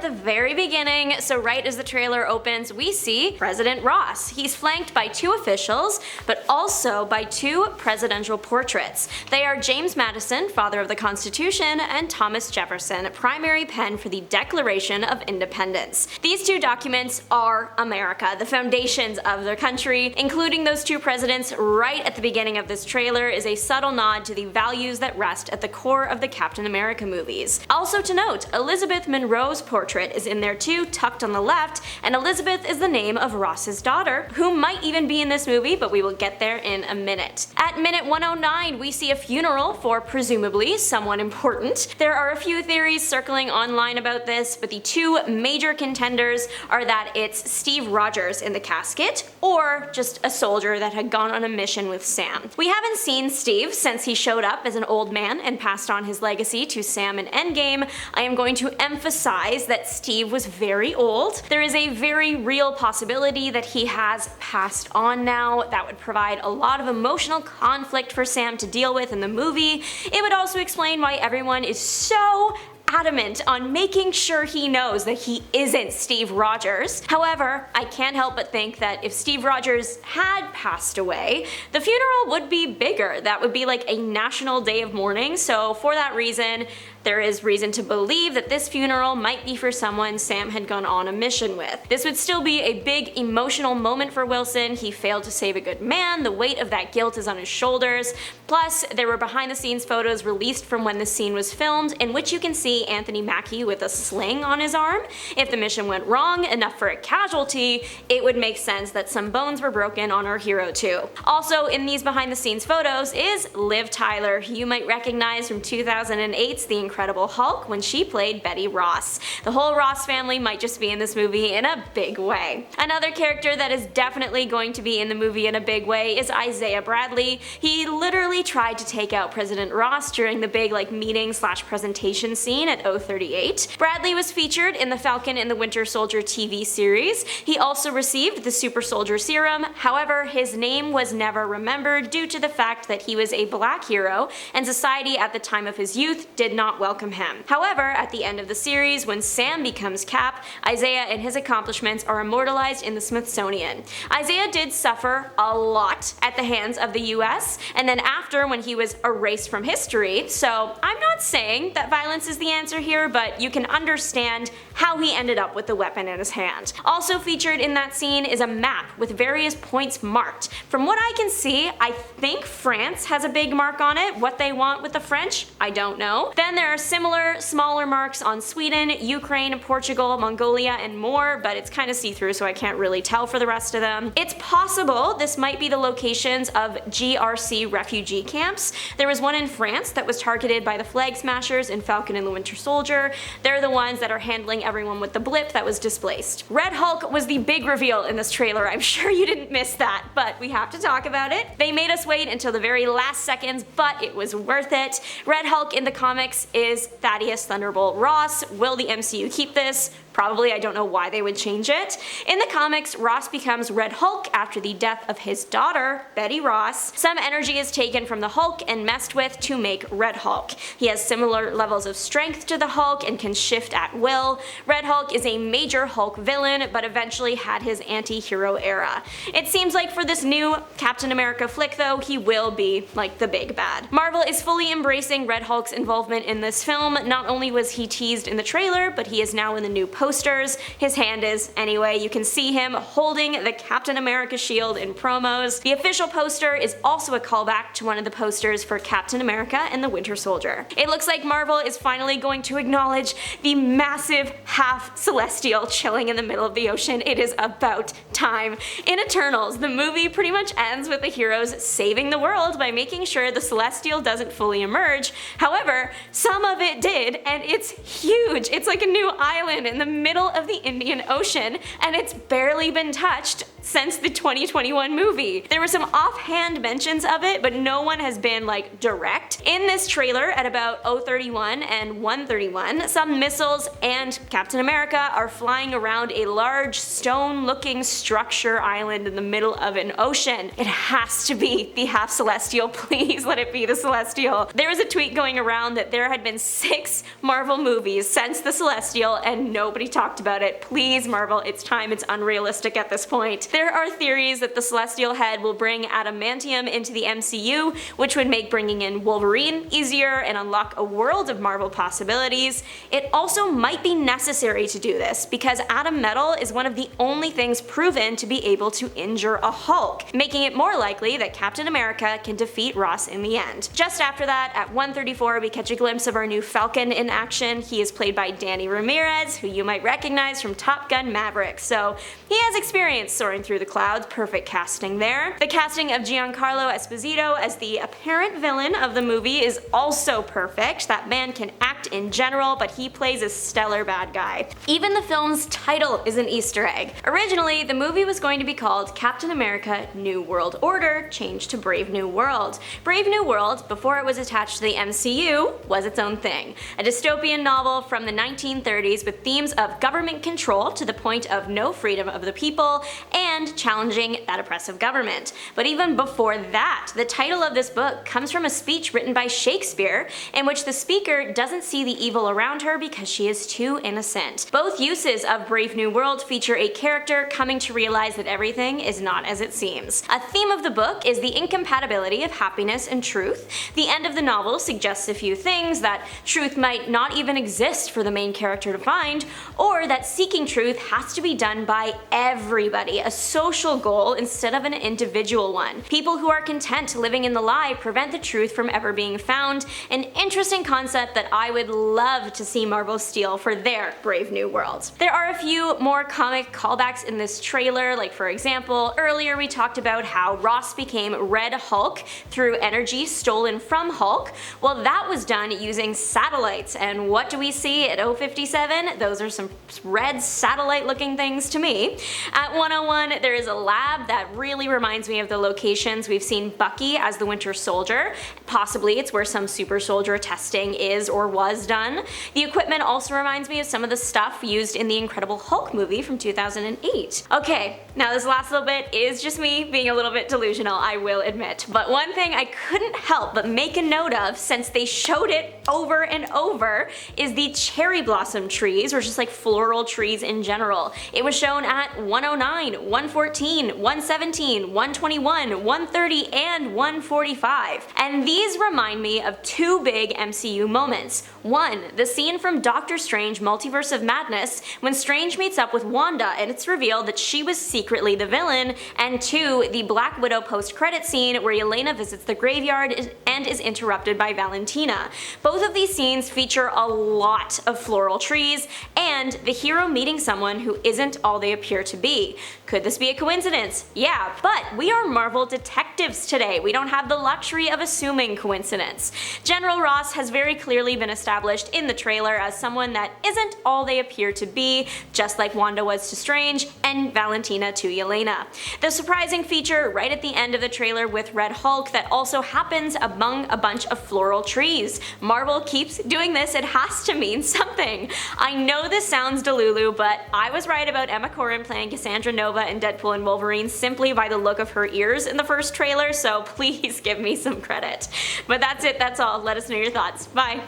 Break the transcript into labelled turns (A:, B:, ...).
A: the very beginning, so right as the trailer opens, we see President Ross. He's flanked by 2 officials, but also by 2 presidential portraits. They are James Madison, father of the Constitution, and Thomas Jefferson, primary pen for the Declaration of Independence. These 2 documents are America, the foundations of their country. Including those 2 presidents right at the beginning of this trailer is a subtle nod to the values that rest at the core of the Captain America movies. Also to note, Elizabeth Monroe's portrait is in there too, tucked on the left, and Elizabeth is the name of Ross's daughter, who might even be in this movie, but we will get there in a minute. At minute 109, we see a funeral for presumably someone important. There are a few theories circling online about this, but the 2 major contenders are that it's Steve Rogers in the casket, or just a soldier that had gone on a mission with Sam. We haven't seen Steve since he showed up as an old man and passed on his legacy to Sam in Endgame. I am going to emphasize that Steve was very old. There is a very real possibility that he has passed on now. That would provide a lot of emotional conflict for Sam to deal with in the movie. It would also explain why everyone is so adamant on making sure he knows that he isn't Steve Rogers. However, I can't help but think that if Steve Rogers had passed away, the funeral would be bigger. That would be like a national day of mourning, so for that reason, there is reason to believe that this funeral might be for someone Sam had gone on a mission with. This would still be a big emotional moment for Wilson. He failed to save a good man, the weight of that guilt is on his shoulders. Plus, there were behind the scenes photos released from when the scene was filmed in which you can see Anthony Mackie with a sling on his arm. If the mission went wrong, enough for a casualty, it would make sense that some bones were broken on our hero too. Also in these behind the scenes photos is Liv Tyler, who you might recognize from 2008's The Incredible Hulk when she played Betty Ross. The whole Ross family might just be in this movie in a big way. Another character that is definitely going to be in the movie in a big way is Isaiah Bradley. He literally tried to take out President Ross during the big meeting / presentation scene at 038. Bradley was featured in the Falcon and the Winter Soldier TV series. He also received the Super Soldier Serum, however his name was never remembered due to the fact that he was a black hero and society at the time of his youth did not welcome him. However, at the end of the series, when Sam becomes Cap, Isaiah and his accomplishments are immortalized in the Smithsonian. Isaiah did suffer a lot at the hands of the US, and then after when he was erased from history, so I'm not saying that violence is the answer here, but you can understand how he ended up with the weapon in his hand. Also featured in that scene is a map with various points marked. From what I can see, I think France has a big mark on it. What they want with the French, I don't know. Then there are similar, smaller marks on Sweden, Ukraine, Portugal, Mongolia, and more, but it's kind of see-through so I can't really tell for the rest of them. It's possible this might be the locations of GRC refugee camps. There was one in France that was targeted by the Flag Smashers in Falcon and the Winter Soldier. They're the ones that are handling everyone with the blip that was displaced. Red Hulk was the big reveal in this trailer. I'm sure you didn't miss that, but we have to talk about it. They made us wait until the very last seconds, but it was worth it. Red Hulk in the comics is Thaddeus Thunderbolt Ross. Will the MCU keep this? Probably. I don't know why they would change it. In the comics, Ross becomes Red Hulk after the death of his daughter, Betty Ross. Some energy is taken from the Hulk and messed with to make Red Hulk. He has similar levels of strength to the Hulk and can shift at will. Red Hulk is a major Hulk villain, but eventually had his anti-hero era. It seems like for this new Captain America flick though, he will be like the big bad. Marvel is fully embracing Red Hulk's involvement in this film. Not only was he teased in the trailer, but he is now in the new posters. His hand is, anyway. You can see him holding the Captain America shield in promos. The official poster is also a callback to one of the posters for Captain America and the Winter Soldier. It looks like Marvel is finally going to acknowledge the massive half Celestial chilling in the middle of the ocean. It is about time. In Eternals, the movie pretty much ends with the heroes saving the world by making sure the Celestial doesn't fully emerge. However, some of it did, and it's huge. It's like a new island in the middle of the Indian Ocean, and it's barely been touched since the 2021 movie. There were some offhand mentions of it, but no one has been like direct. In this trailer at about 0:31 and 1:31, some missiles and Captain America are flying around a large stone-looking structure island in the middle of an ocean. It has to be the half Celestial. Please let it be the Celestial. There was a tweet going around that there had been 6 Marvel movies since the Celestial and nobody talked about it. Please, Marvel, it's time. It's unrealistic at this point. There are theories that the Celestial Head will bring adamantium into the MCU, which would make bringing in Wolverine easier and unlock a world of Marvel possibilities. It also might be necessary to do this because Atom Metal is one of the only things proven to be able to injure a Hulk, making it more likely that Captain America can defeat Ross in the end. Just after that, at 1:34, we catch a glimpse of our new Falcon in action. He is played by Danny Ramirez, who you might recognize from Top Gun Maverick, so he has experience soaring through the clouds. Perfect casting there. The casting of Giancarlo Esposito as the apparent villain of the movie is also perfect. That man can act in general, but he plays a stellar bad guy. Even the film's title is an Easter egg. Originally, the movie was going to be called Captain America New World Order, changed to Brave New World. Brave New World, before it was attached to the MCU, was its own thing. A dystopian novel from the 1930s with themes of government control to the point of no freedom of the people and challenging that oppressive government. But even before that, the title of this book comes from a speech written by Shakespeare in which the speaker doesn't see the evil around her because she is too innocent. Both uses of Brave New World feature a character coming to realize that everything is not as it seems. A theme of the book is the incompatibility of happiness and truth. The end of the novel suggests a few things: that truth might not even exist for the main character to find, or that seeking truth has to be done by everybody, a social goal instead of an individual one. People who are content living in the lie prevent the truth from ever being found, an interesting concept that I would love to see Marvel steal for their Brave New World. There are a few more comic callbacks in this trailer, like for example, earlier we talked about how Ross became Red Hulk through energy stolen from Hulk. Well, that was done using satellites, and what do we see at 0:57? Those are some red satellite looking things to me. At 1:01, there is a lab that really reminds me of the locations we've seen Bucky as the Winter Soldier. Possibly it's where some super soldier testing is or was done. The equipment also reminds me of some of the stuff used in the Incredible Hulk movie from 2008. Okay, now this last little bit is just me being a little bit delusional, I will admit. But one thing I couldn't help but make a note of, since they showed it over and over, is the cherry blossom trees, or just like floral trees in general. It was shown at 109, 114, 117, 121, 130, and 145. And these remind me of 2 big MCU moments. One, the scene from Doctor Strange Multiverse of Madness when Strange meets up with Wanda and it's revealed that she was secretly the villain, and 2, the Black Widow post-credit scene where Yelena visits the graveyard and is interrupted by Valentina. Both of these scenes feature a lot of floral trees and the hero meeting someone who isn't all they appear to be. Could this be a coincidence? Yeah, but we are Marvel detectives today. We don't have the luxury of assuming coincidence. General Ross has very clearly been established in the trailer as someone that isn't all they appear to be, just like Wanda was to Strange and Valentina to Yelena. The surprising feature right at the end of the trailer with Red Hulk that also happens among a bunch of floral trees. Marvel keeps doing this, it has to mean something. I know this sounds delulu, but I was right about Emma Corrin playing Cassandra Nova in Deadpool and Wolverine simply by the look of her ears in the first trailer, so please give me some credit. But that's it, that's all. Let us know your thoughts. Bye!